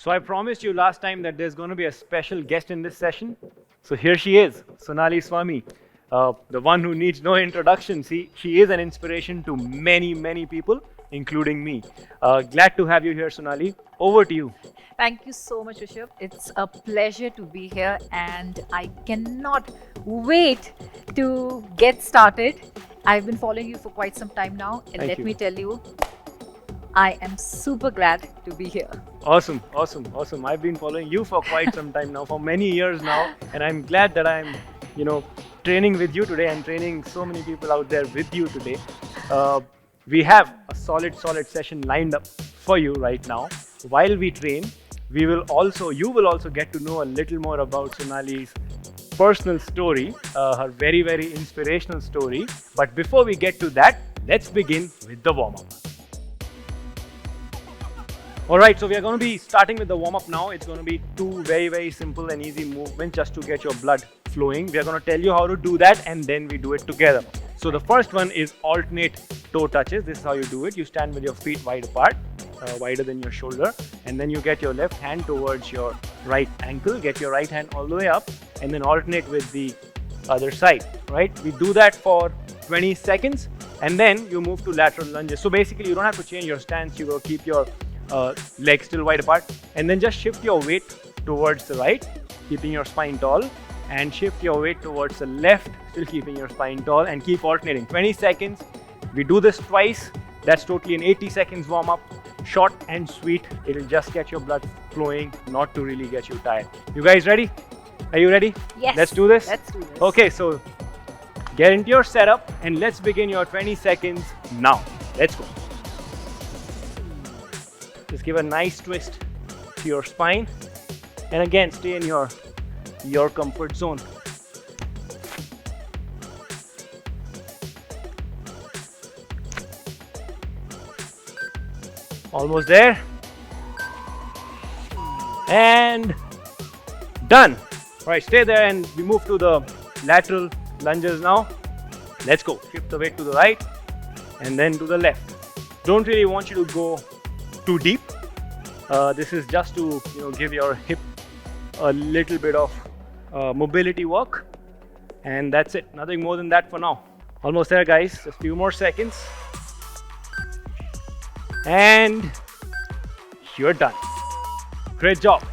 So I promised you last time that there's going to be a special guest in this session. So here she is, Sonali Swami, the one who needs no introduction. See, she is an inspiration to many, many people, including me. Glad to have you here, Sonali. Over to you. Thank you so much, Rishabh. It's a pleasure to be here, and I cannot wait to get started. I've been following you for quite some time now, and Thank let you. me tell you, I am super glad to be here. Awesome, awesome, awesome. I've been following you for quite some time now, for many years now, and I'm glad that I'm, training with you today and training so many people out there with you today. We have a solid session lined up for you right now. While we train, you will also get to know a little more about Sonali's personal story, her very, very inspirational story. But before we get to that, let's begin with the warm-up. Alright, so we are going to be starting with the warm-up now. It's going to be two very, very simple and easy movements just to get your blood flowing. We are going to tell you how to do that, and then we do it together. So the first one is alternate toe touches. This is how you do it. You stand with your feet wide apart, wider than your shoulder, and then you get your left hand towards your right ankle, get your right hand all the way up, and then alternate with the other side, right? We do that for 20 seconds, and then you move to lateral lunges. So basically, you don't have to change your stance. You will keep your legs still wide apart, and then just shift your weight towards the right, keeping your spine tall, and shift your weight towards the left, still keeping your spine tall, and keep alternating. 20 seconds. We do this twice. That's totally an 80 seconds warm up. Short and sweet. It'll just get your blood flowing, not to really get you tired. You guys ready? Are you ready? Yes. Let's do this? Let's do this. Okay, so get into your setup and let's begin your 20 seconds now. Let's go. Just give a nice twist to your spine, and again stay in your comfort zone. Almost there, and done. All right, stay there, and we move to the lateral lunges now. Let's go. Shift the weight to the right and then to the left. Don't really want you to go too deep. This is just to give your hip a little bit of mobility work, and that's it. Nothing more than that for now. Almost there, guys. Just a few more seconds, and you're done. Great job.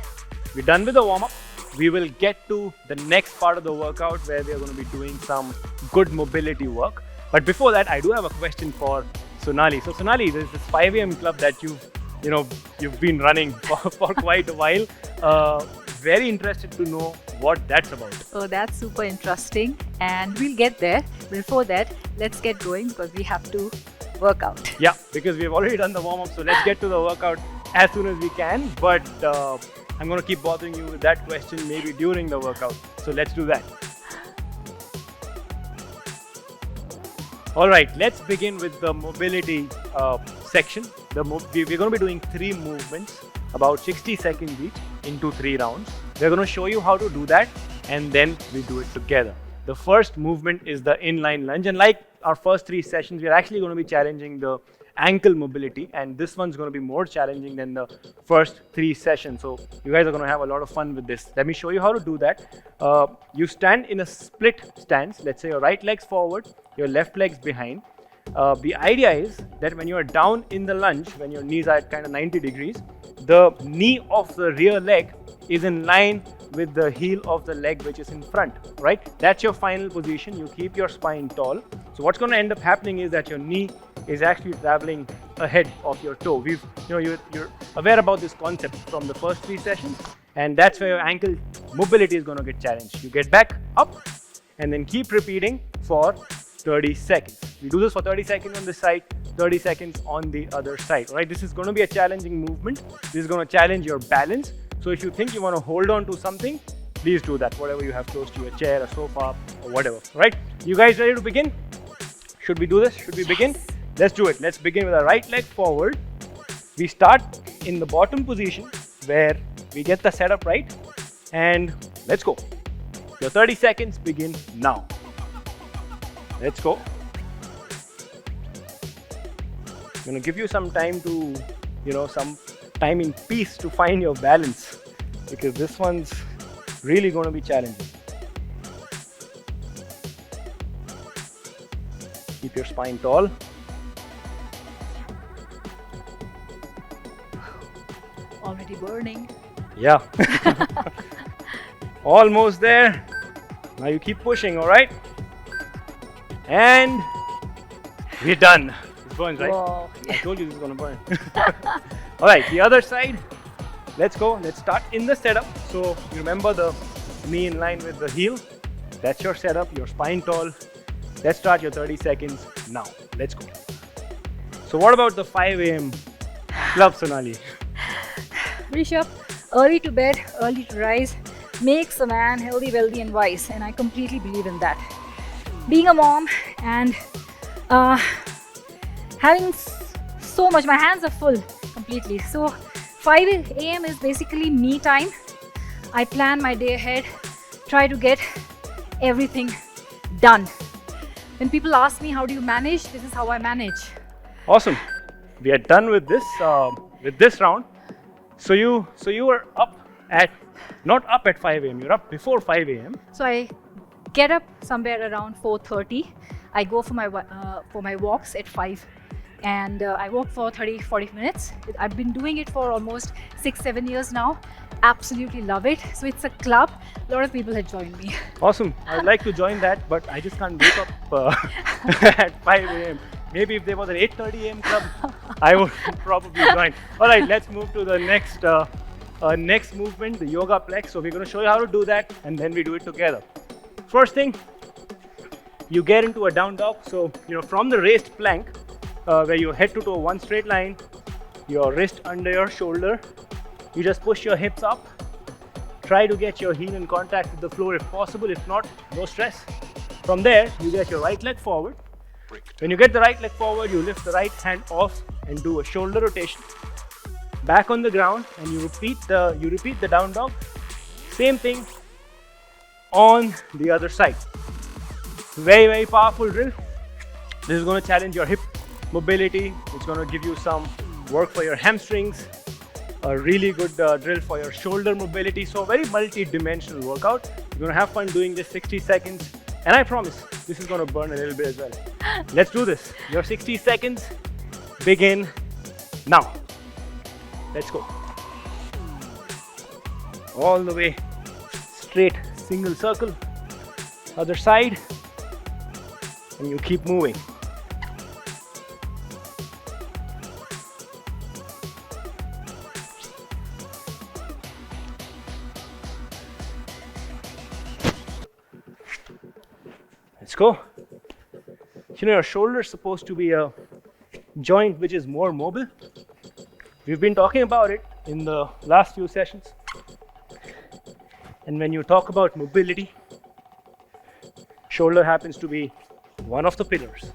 We're done with the warm-up. We will get to the next part of the workout where we are going to be doing some good mobility work. But before that, I do have a question for Sonali. So Sonali, there's this 5 a.m. club that you've been running for quite a while. Very interested to know what that's about. Oh, that's super interesting, and we'll get there. Before that, let's get going because we have to work out. Yeah, because we've already done the warm-up, so let's get to the workout as soon as we can. But I'm going to keep bothering you with that question maybe during the workout. So let's do that. All right, let's begin with the mobility section. We're going to be doing 3 movements, about 60 seconds each, into 3 rounds. We're going to show you how to do that, and then we do it together. The first movement is the inline lunge, and like our first 3 sessions, we're actually going to be challenging the ankle mobility, and this one's going to be more challenging than the first 3 sessions. So you guys are going to have a lot of fun with this. Let me show you how to do that. You stand in a split stance. Let's say your right leg's forward, your left leg's behind. The idea is that when you are down in the lunge, when your knees are at kind of 90 degrees, the knee of the rear leg is in line with the heel of the leg which is in front, right? That's your final position. You keep your spine tall. So what's going to end up happening is that your knee is actually traveling ahead of your toe. You're aware about this concept from the first 3 sessions, and that's where your ankle mobility is going to get challenged. You get back up and then keep repeating for 30 seconds. We do this for 30 seconds on this side, 30 seconds on the other side, right? This is going to be a challenging movement. This is going to challenge your balance. So if you think you want to hold on to something, please do that. Whatever you have close to you, a chair, a sofa, or whatever, right? You guys ready to begin? Should we do this? Should we begin? Let's do it. Let's begin with our right leg forward. We start in the bottom position where we get the setup right, and let's go. Your 30 seconds begin now. Let's go. I'm going to give you some time to, time in peace to find your balance, because this one's really going to be challenging. Keep your spine tall. Already burning. Yeah. Almost there. Now you keep pushing, all right? And we're done. It burns, right? Whoa. I told you this is gonna burn. All right, the other side. Let's go. Let's start in the setup. So you remember the knee in line with the heel. That's your setup, your spine tall. Let's start your 30 seconds now. Let's go. So what about the 5 a.m. club, Sonali? Rishabh, early to bed, early to rise makes a man healthy, wealthy, and wise, and I completely believe in that. Being a mom and having so much, my hands are full completely. So 5 a.m. is basically me time. I plan my day ahead, try to get everything done. When people ask me how do you manage, this is how I manage. Awesome. We are done with this round. So you were up at, not up at 5 a.m. You're up before 5 a.m. So I get up somewhere around 4:30. I go for my walks at 5, and I walk for 30-40 minutes. I've been doing it for almost 6-7 years now. Absolutely love it. So it's a club. A lot of people have joined me. Awesome. I'd like to join that, but I just can't wake up at 5 a.m. Maybe if there was an 8:30 a.m. club, I would probably join. All right, let's move to the next movement, the yoga plex. So we're going to show you how to do that, and then we do it together. First thing, you get into a down dog. So from the raised plank, where you head to toe one straight line, your wrist under your shoulder, you just push your hips up. Try to get your heel in contact with the floor if possible. If not, no stress. From there, you get your right leg forward. When you get the right leg forward, you lift the right hand off and do a shoulder rotation. Back on the ground, and you repeat the down dog. Same thing on the other side. Very, very powerful drill. This is going to challenge your hip mobility. It's going to give you some work for your hamstrings. A really good drill for your shoulder mobility. So a very multi-dimensional workout. You're going to have fun doing this 60 seconds. And I promise, this is going to burn a little bit as well. Let's do this. Your 60 seconds begin now. Let's go. All the way straight, single circle. Other side. And you keep moving. Let's go. Your shoulder is supposed to be a joint which is more mobile. We've been talking about it in the last few sessions. And when you talk about mobility, shoulder happens to be one of the pillars.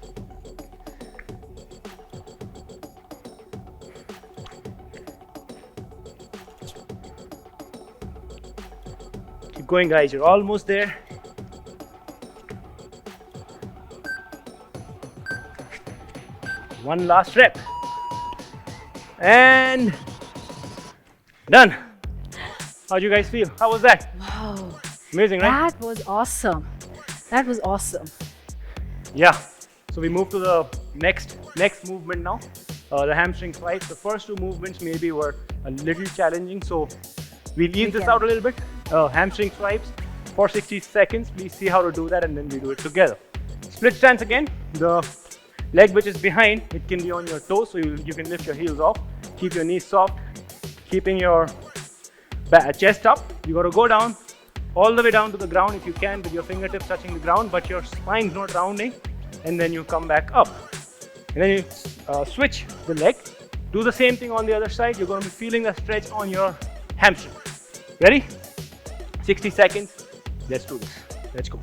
Keep going, guys. You're almost there. One last rep. And done. How'd you guys feel? How was that? Wow. Amazing, right? That was awesome. That was awesome. Yeah. So we move to the next movement now. The hamstring swipes. The first two movements maybe were a little challenging, so we leave this out a little bit. Hamstring swipes for 60 seconds. Please see how to do that, and then we do it together. Split stance again. The leg which is behind, it can be on your toes, so you can lift your heels off. Keep your knees soft, keeping your chest up. You got to go down, all the way down to the ground if you can, with your fingertips touching the ground, but your spine's not rounding. And then you come back up. And then you switch the leg. Do the same thing on the other side. You're going to be feeling a stretch on your hamstring. Ready? 60 seconds. Let's do this. Let's go.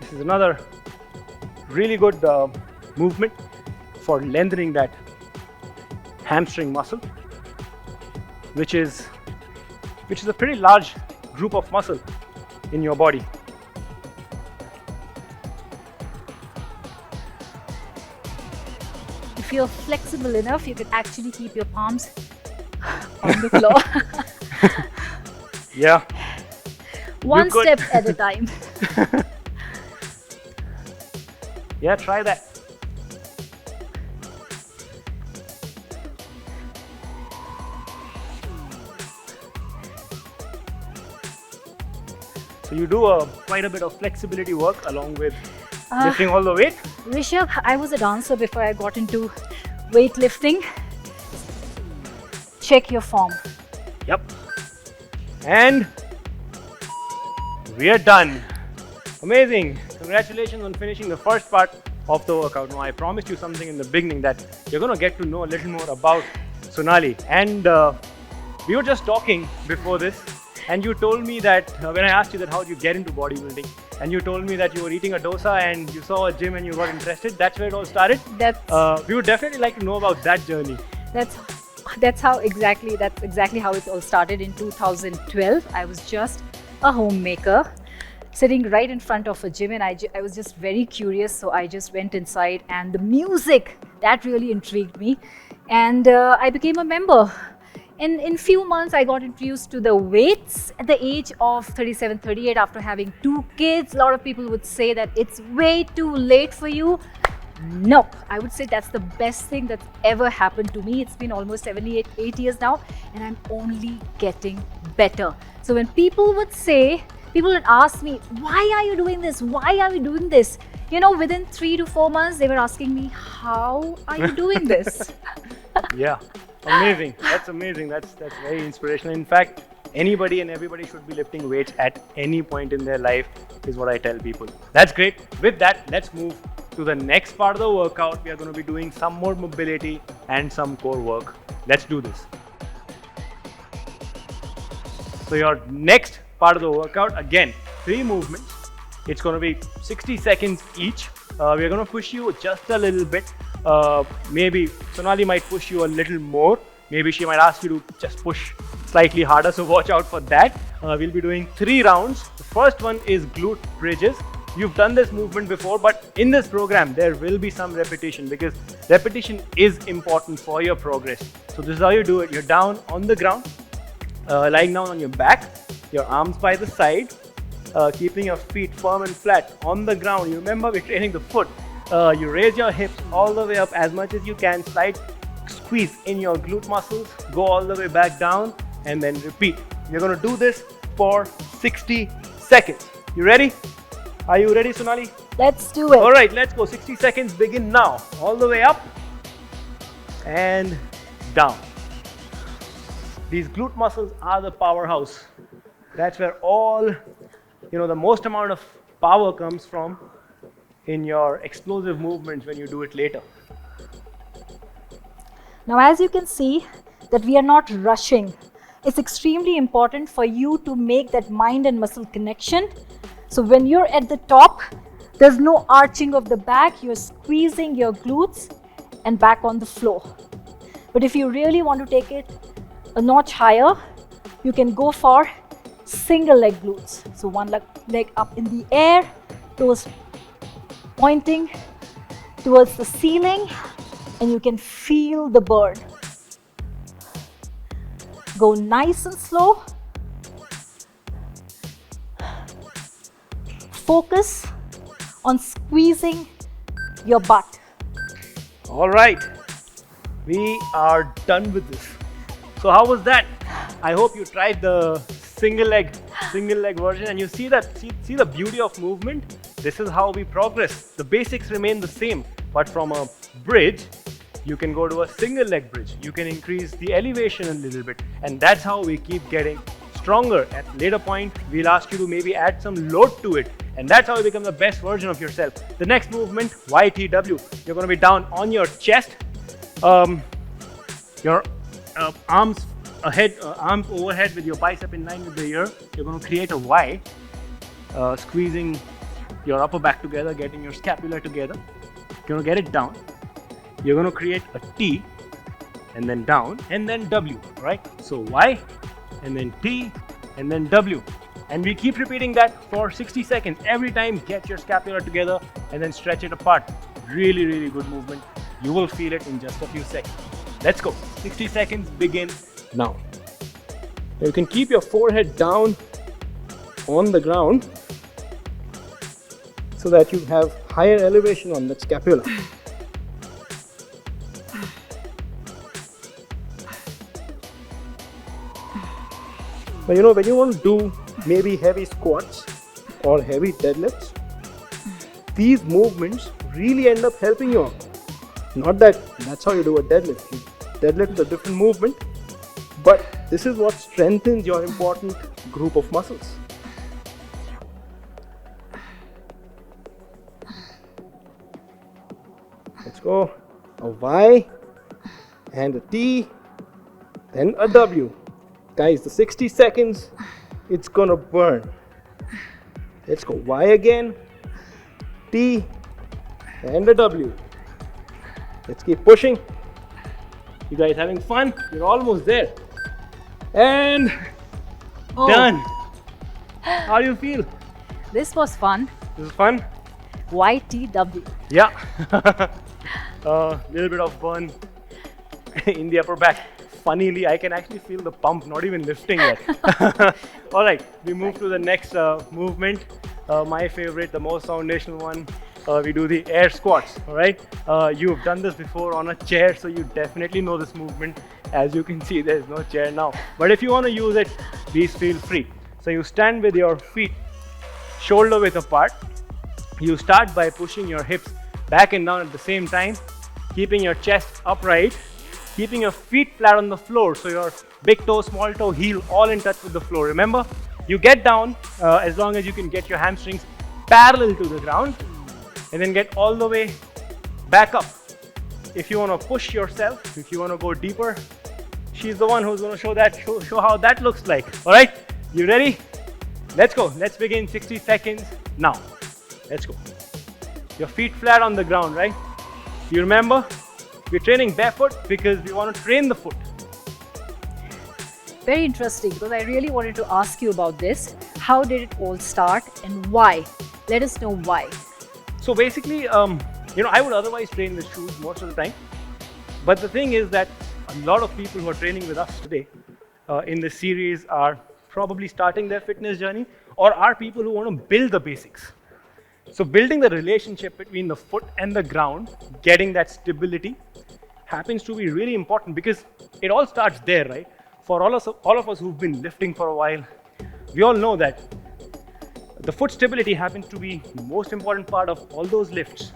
This is another really good movement for lengthening that hamstring muscle, which is a pretty large group of muscle in your body. if you're flexible enough, you can actually keep your palms on the floor. Yeah. One step at a time. Yeah, try that. So you do quite a bit of flexibility work along with lifting all the weight? Rishabh, I was a dancer before I got into weightlifting. Check your form. Yep. And we are done. Amazing. Congratulations on finishing the first part of the workout. Now, I promised you something in the beginning that you're going to get to know a little more about Sonali. And we were just talking before this, and you told me that when I asked you that how did you get into bodybuilding, and you told me that you were eating a dosa and you saw a gym and you got interested. That's where it all started. We would definitely like to know about that journey. That's exactly how it all started in 2012. I was just a homemaker sitting right in front of a gym, and I was just very curious, so I just went inside, and the music, that really intrigued me, and I became a member. In few months, I got introduced to the weights at the age of 37, 38 after having 2 kids. A lot of people would say that it's way too late for you. No, I would say that's the best thing that's ever happened to me. It's been almost 8 years now, and I'm only getting better. So when people would ask me, why are you doing this? Why are you doing this? You know, within 3 to 4 months, they were asking me, how are you doing this? Yeah, amazing. That's amazing. That's very inspirational. In fact, anybody and everybody should be lifting weights at any point in their life is what I tell people. That's great. With that, let's move to the next part of the workout. We are going to be doing some more mobility and some core work. Let's do this. So your next part of the workout, again, 3 movements. It's going to be 60 seconds each. We're going to push you just a little bit. Maybe Sonali might push you a little more. Maybe she might ask you to just push slightly harder, so watch out for that. We'll be doing 3 rounds. The first one is glute bridges. You've done this movement before, but in this program, there will be some repetition because repetition is important for your progress. So this is how you do it. You're down on the ground, lying down on your back, your arms by the side, keeping your feet firm and flat on the ground. You remember we're training the foot. You raise your hips all the way up as much as you can, squeeze in your glute muscles, go all the way back down, and then repeat. You're going to do this for 60 seconds. You ready? Are you ready, Sonali? Let's do it. All right, let's go. 60 seconds begin now. All the way up and down. These glute muscles are the powerhouse. That's where all, the most amount of power comes from in your explosive movements when you do it later. Now, as you can see that we are not rushing. It's extremely important for you to make that mind and muscle connection. So when you're at the top, there's no arching of the back. You're squeezing your glutes and back on the floor. But if you really want to take it a notch higher, you can go for single leg glutes. So one leg up in the air, toes pointing towards the ceiling, and you can feel the burn. Go nice and slow. Focus on squeezing your butt. All right, we are done with this. So how was that? I hope you tried the single leg version, and you see the beauty of movement. This is how we progress. The basics remain the same, but from a bridge, you can go to a single leg bridge. You can increase the elevation a little bit, and that's how we keep getting stronger. At a later point, we'll ask you to maybe add some load to it, and that's how you become the best version of yourself. The next movement, YTW. You're going to be down on your chest, your arms overhead with your bicep in line with the ear. You're going to create a Y, squeezing your upper back together, getting your scapula together. You're going to get it down. You're going to create a T, and then down, and then W, right? So Y, and then T, and then W. And we keep repeating that for 60 seconds. Every time, get your scapula together and then stretch it apart. Really, really good movement. You will feel it in just a few seconds. Let's go. 60 seconds begin now. You can keep your forehead down on the ground so that you have higher elevation on that scapula. But you know, when you want to do maybe heavy squats or heavy deadlifts, these movements really end up helping you out. Not that that's how you do a deadlift. Deadlift is a different movement, but this is what strengthens your important group of muscles. Let's go. A Y and a T, then a W. Guys, the 60 seconds, it's gonna burn. Let's go. Y again, T, and a W. Let's keep pushing. You guys having fun? You're almost there. And done. How do you feel? This was fun. This is fun? YTW. Yeah. Little bit of burn in the upper back. Funnily, I can actually feel the pump, not even lifting yet. All right, we move to the next movement. My favorite, the most foundational one. We do the air squats. All right, you've done this before on a chair, so you definitely know this movement. As you can see, there's no chair now. But if you want to use it, please feel free. So you stand with your feet shoulder width apart. You start by pushing your hips back and down at the same time, keeping your chest upright, keeping your feet flat on the floor, so your big toe, small toe, heel all in touch with the floor. Remember, you get down as long as you can get your hamstrings parallel to the ground, and then get all the way back up. If you want to push yourself, if you want to go deeper, she's the one who's going to show how that looks like. All right, you ready? Let's go. Let's begin. 60 seconds now. Let's go. Your feet flat on the ground, right? You remember, we're training barefoot because we want to train the foot. Very interesting, because I really wanted to ask you about this. How did it all start and why? Let us know why. So basically, I would otherwise train with shoes most of the time. But the thing is that a lot of people who are training with us today in this series are probably starting their fitness journey, or are people who want to build the basics. So building the relationship between the foot and the ground, getting that stability, happens to be really important, because it all starts there, right? For all of us who've been lifting for a while, we all know that the foot stability happens to be the most important part of all those lifts.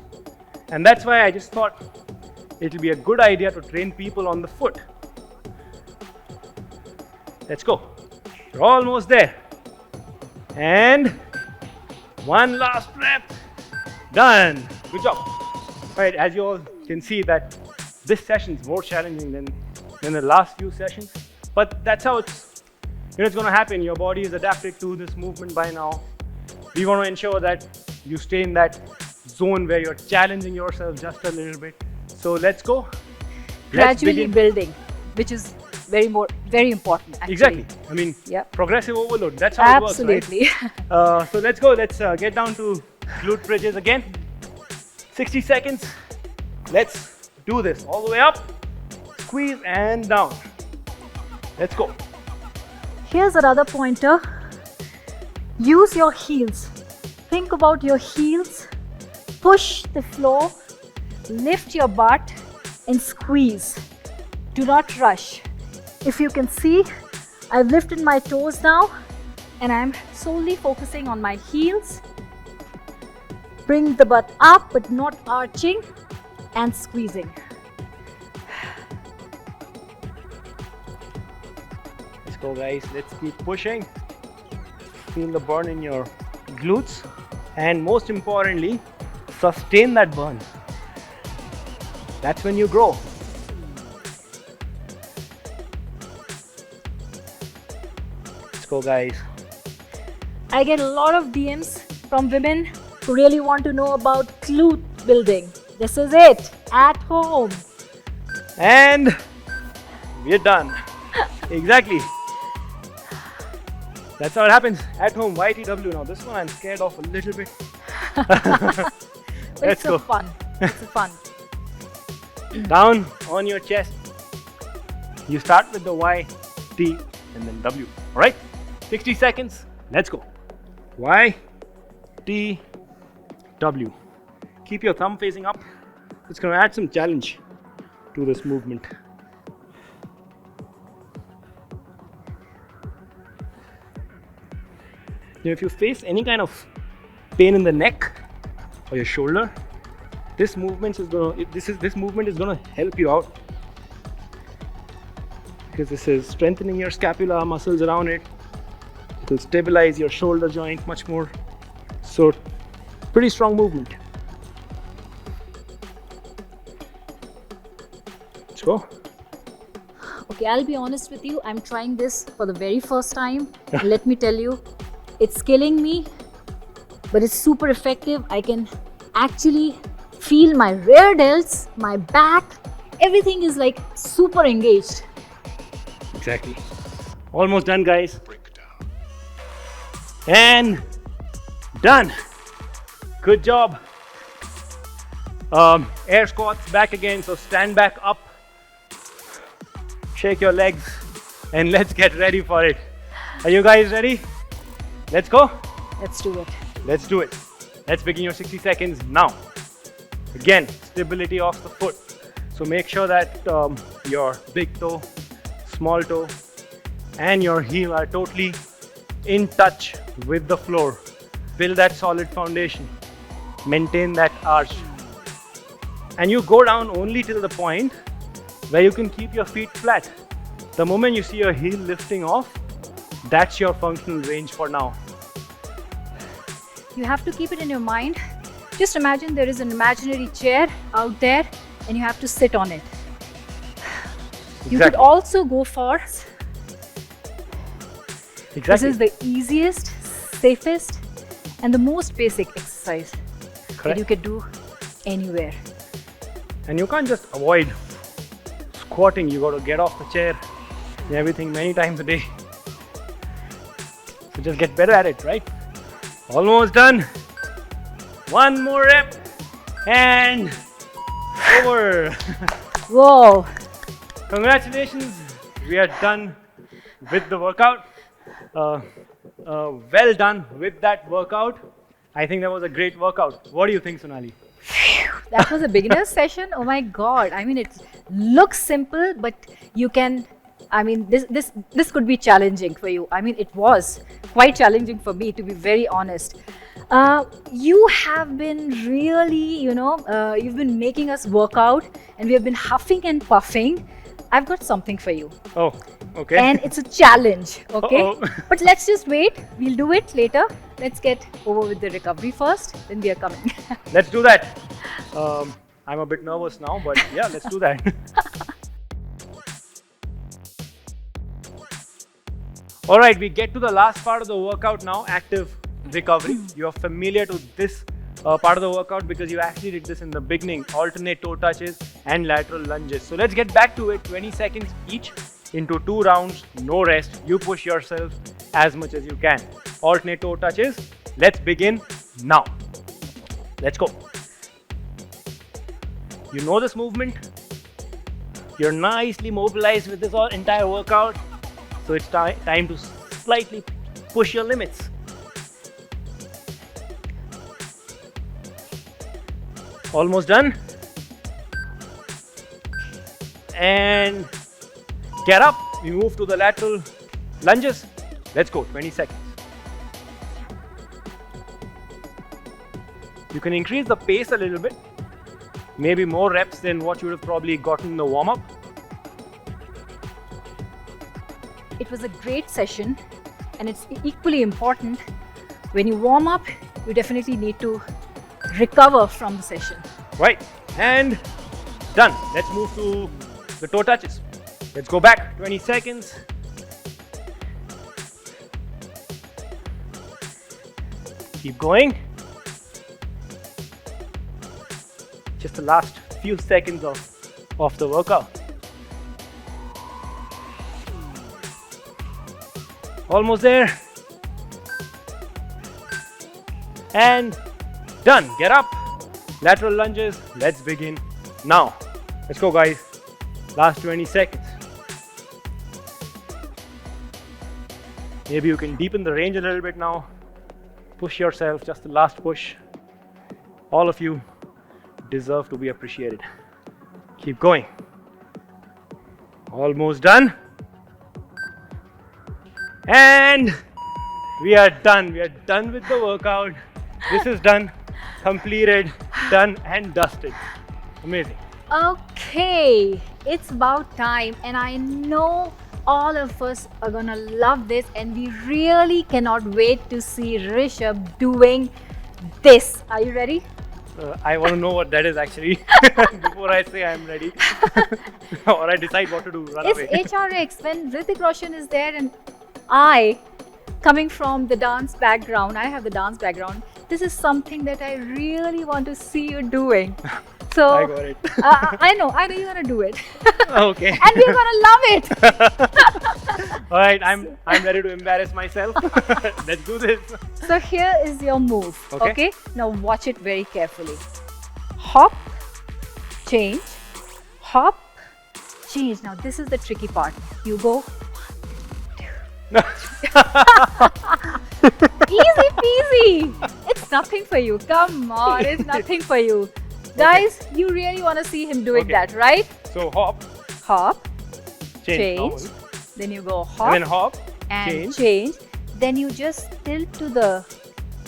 And that's why I just thought it'll be a good idea to train people on the foot. Let's go. You're almost there. And one last rep. Done. Good job. All right, as you all can see that this session is more challenging than the last few sessions. But that's how it's going to happen. Your body is adapted to this movement by now. We want to ensure that you stay in that zone where you're challenging yourself just a little bit. So let's go. Gradually building, which is very important actually. Exactly. I mean, progressive overload. That's how it works, right? Absolutely. So let's go. Let's get down to glute bridges again. 60 seconds. Let's do this. All the way up. Squeeze and down. Let's go. Here's another pointer. Use your heels. Think about your heels. Push the floor. Lift your butt and squeeze. Do not rush. If you can see, I've lifted my toes now and I'm solely focusing on my heels. Bring the butt up but not arching, and squeezing. Let's go, guys. Let's keep pushing. Feel the burn in your glutes, and most importantly, sustain that burn. That's when you grow. Let's go, guys. I get a lot of DMs from women who really want to know about glute building. This is it, at home. And we're done. Exactly. That's how it happens at home. YTW. Now this one I'm scared of a little bit. But Let's it's go. fun. It's fun. Down on your chest. You start with the Y, T, and then W. All right? 60 seconds. Let's go. Y, T, W. Keep your thumb facing up. It's going to add some challenge to this movement. If you face any kind of pain in the neck or your shoulder, this movement is going to help you out, because this is strengthening your scapula muscles around it. It will stabilize your shoulder joint much more. So, pretty strong movement. Let's go. Okay, I'll be honest with you. I'm trying this for the very first time. And let me tell you, it's killing me, but it's super effective. I can actually feel my rear delts, my back, everything is like super engaged. Exactly. Almost done, guys. And done. Good job. Air squats back again. So stand back up. Shake your legs. And let's get ready for it. Are you guys ready? Let's go. Let's do it. Let's do it. Let's begin your 60 seconds now. Again, stability off the foot. So make sure that your big toe, small toe, and your heel are totally in touch with the floor. Build that solid foundation. Maintain that arch. And you go down only till the point where you can keep your feet flat. The moment you see your heel lifting off, that's your functional range for now. You have to keep it in your mind. Just imagine there is an imaginary chair out there and you have to sit on it. You could also go for This is the easiest, safest, and the most basic exercise that you can do anywhere. And you can't just avoid squatting. You got to get off the chair and everything many times a day. So just get better at it, right? Almost done. One more rep and over. Whoa. Congratulations. We are done with the workout. Well done with that workout. I think that was a great workout. What do you think, Sonali? That was a beginner's session. Oh my God. I mean, it looks simple, but you can, I mean, this could be challenging for you. I mean, it was quite challenging for me, to be very honest. You have been really, you've been making us work out, and we have been huffing and puffing. I've got something for you. Oh, okay. And it's a challenge, okay? Uh-oh. But let's just wait. We'll do it later. Let's get over with the recovery first, then we are coming. Let's do that. I'm a bit nervous now, but yeah, let's do that. All right, we get to the last part of the workout now, active recovery. You're familiar to this part of the workout because you actually did this in the beginning, alternate toe touches and lateral lunges. So let's get back to it, 20 seconds each into 2 rounds, no rest. You push yourself as much as you can. Alternate toe touches. Let's begin now. Let's go. You know this movement. You're nicely mobilized with this entire workout. So it's time to slightly push your limits. Almost done. And get up. We move to the lateral lunges. Let's go, 20 seconds. You can increase the pace a little bit. Maybe more reps than what you would have probably gotten in the warm-up. It was a great session, and it's equally important. When you warm up, you definitely need to recover from the session. Right, and done. Let's move to the toe touches. Let's go back, 20 seconds. Keep going. Just the last few seconds of the workout. Almost there. And done. Get up. Lateral lunges. Let's begin now. Let's go, guys. Last 20 seconds. Maybe you can deepen the range a little bit now. Push yourself, just the last push. All of you deserve to be appreciated. Keep going. Almost done. And we are done. We are done with the workout. This is done, completed, done and dusted. Amazing. Okay, it's about time, and I know all of us are gonna love this, and we really cannot wait to see Rishabh doing this. Are you ready? I want to know what that is actually before I say I'm ready or I decide what to do. Run It's away. HRX. When Hrithik Roshan is there, and I, coming from the dance background, I have the dance background. This is something that I really want to see you doing. So I got it. I know you're gonna do it. Okay. And we're gonna love it. All right, I'm ready to embarrass myself. Let's do this. So here is your move. Okay. Okay. Now watch it very carefully. Hop, change, hop, change. Now this is the tricky part. You go. Easy peasy. It's nothing for you. Come on, it's nothing for you. Guys, you really want to see him doing Okay. that, right? So hop, Hop, change, normal. then you go hop, And then hop, and change. change. Then you just tilt to the,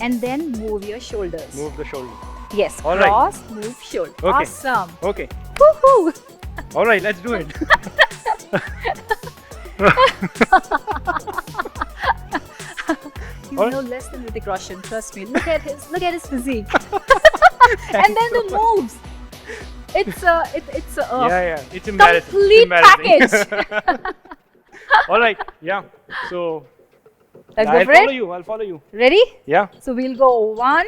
and then move your shoulders. Move the shoulder. Yes, All right. cross, move shoulder. Okay. Awesome. Okay. Woohoo! All right, let's do it. He's All no less than Hrithik Roshan. Trust me. Look at his physique. And then the moves. It's a Yeah. It's embarrassing. complete It's embarrassing. All right. Yeah. So Let's I'll go for follow it. you. I'll follow you. Ready? Yeah. So we'll go 1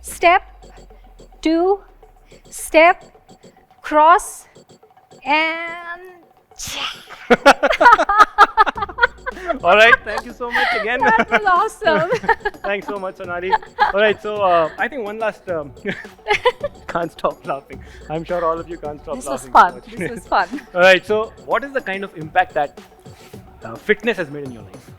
step, 2 step, cross, and All right. Thank you so much again. that was awesome. Thanks so much, Sonali. All right. So I think one last. Can't stop laughing. I'm sure all of you can't stop This was laughing. fun. so much. This was fun. All right. So what is the kind of impact that fitness has made in your life?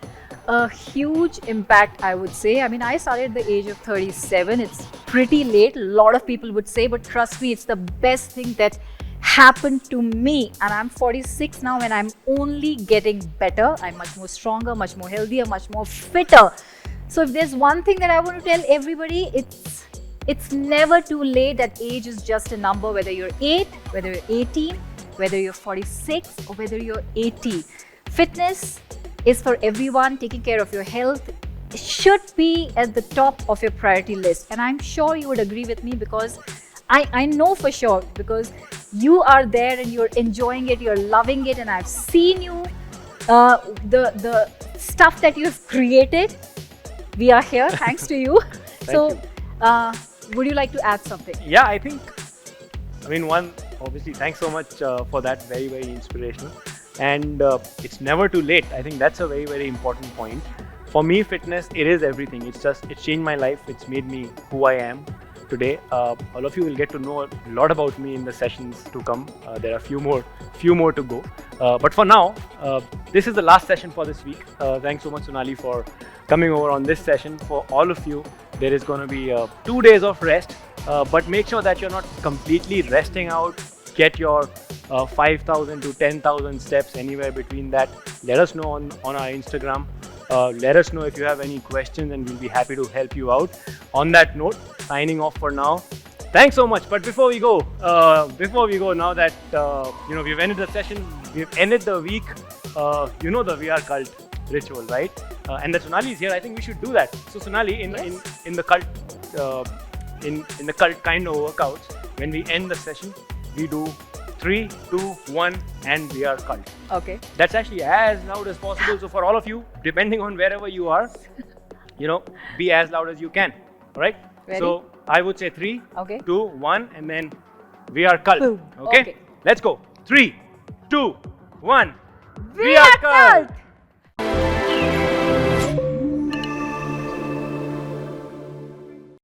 A huge impact, I would say. I mean, I started at the age of 37. It's pretty late, a lot of people would say, but trust me, it's the best thing that happened to me. And I'm 46 now, and I'm only getting better. I'm much more stronger, much more healthier, much more fitter. So if there's one thing that I want to tell everybody, it's never too late. That age is just a number, whether you're 8, whether you're 18, whether you're 46, or whether you're 80. Fitness is for everyone. Taking care of your health should be at the top of your priority list. And I'm sure you would agree with me, because I know for sure, because you are there and you're enjoying it, you're loving it, and I've seen you, the stuff that you've created. We are here thanks to you. Thank you. Would you like to add something? Yeah, I mean, one, obviously, thanks so much for that. Very, very inspirational. And it's never too late. I think that's a very, very important point. For me, fitness, it is everything. It's changed my life. It's made me who I am today. All of you will get to know a lot about me in the sessions to come. There are a few more to go. But for now, this is the last session for this week. Thanks so much, Sonali, for coming over on this session. For all of you, there is going to be 2 days of rest, but make sure that you're not completely resting out. Get your 5,000 to 10,000 steps, anywhere between that. Let us know on our Instagram. Let us know if you have any questions, and we'll be happy to help you out. On that note, signing off for now. Thanks so much. But before we go, now that we've ended the session, we've ended the week. The We Are Cult ritual, right? And that Sonali is here. I think we should do that. So Sonali, in the cult, in the cult kind of workouts, when we end the session, we do 3, 2, 1, and we are cult. Okay. That's actually as loud as possible. So for all of you, depending on wherever you are, be as loud as you can. All right. Ready? So I would say 3, Okay. 2, 1, and then we are cult. Boom. Okay? Okay. Let's go. 3, 2, 1. We are cult.